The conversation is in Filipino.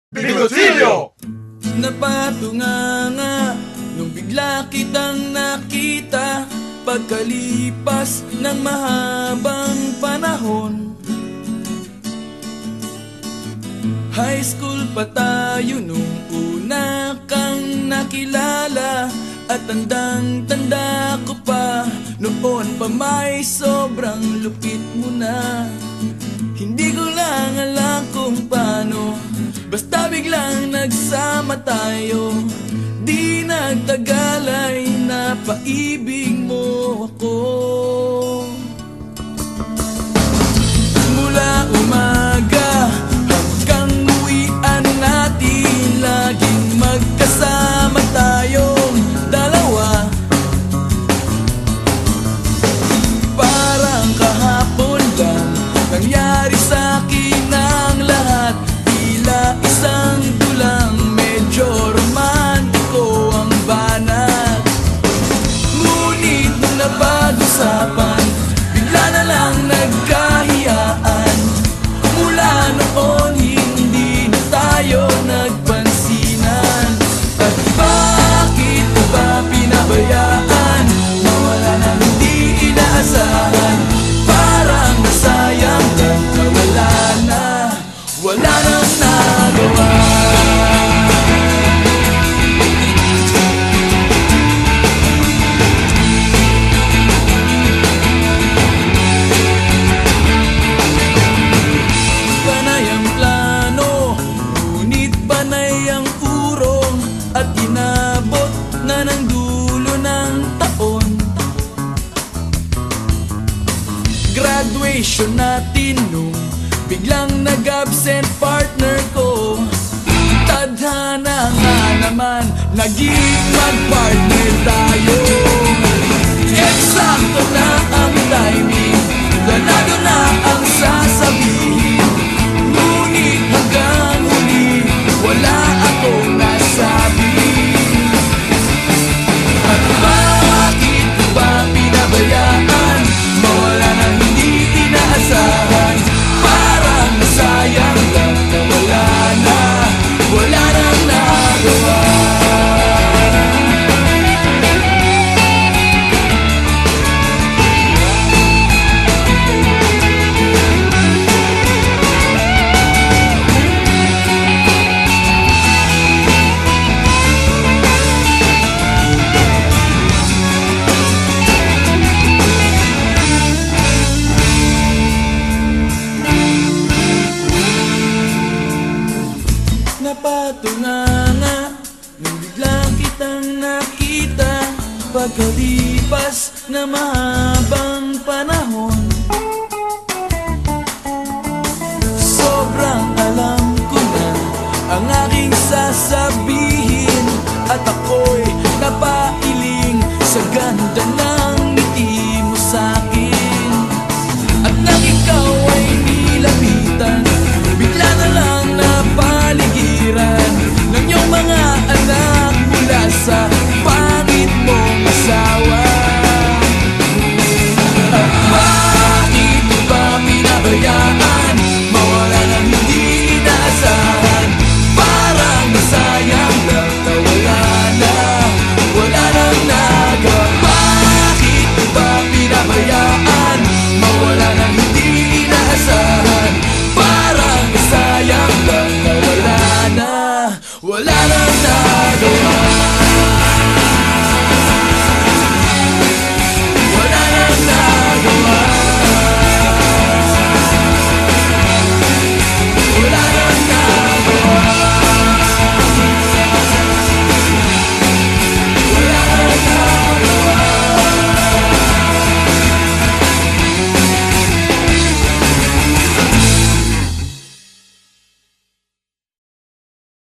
Bigotilyo! Napatunganga nung bigla kitang nakita, pagkalipas ng mahabang panahon. High school pa tayo nung una kang nakilala, at tandang-tanda ko pa, noon pa may sobrang lupit mo na. Hindi ko lang alam kung paano, basta biglang nagsama tayo. Di nagtagal ay napaibig mo ako. Mula umaga hanggang uwian natin, laging magkasama tayong dalawa. Parang kahapon lang nangyari sa'kin ang lahat, tila isang tulang, medyo romantiko ang banat. Ngunit nung napag-usapan, bigla na lang nagkahiyaan. Mula noon hindi na tayo nagpansinan. At bakit ko ba pinabayaan, nawala na hindi inaasahan? Parang nasayang lang na wala nang nagawa. Panay ang plano, ngunit panay ang urong, at inabot na ng dulo ng taon. Graduation natin nung biglang nag-absent partner ko. Tadhana nga naman, naging mag-partner tayo. Eksakto na ang timing, planado na ang sasabihin. Ngunit hanggang huli, wala akong nasabi. At bakit ko ba pinabayaan, mawala nang hindi inaasahan? Parang nasayang lang na wala nang nagawa. Napatunganga nung biglang kitang nakita, pagkalipas na mahabang panahon. Sobrang alam ko na ang aking sasabihin, at ako'y napailing sa ganda ng ngiti mo sa'kin. At nang ikaw ay nilapitan, bigla na lang napaligiran ng iyong mga anak mula sa pangit mong asawa. At bakit mo ba pinabayaan, mawala nang hindi inaasahan? Parang nasayang lang na wala nang nagawa. Bakit mo ba pinabayaan, mawala nang hindi inaasahan? Parang nasayang lang na wala nang nagawa.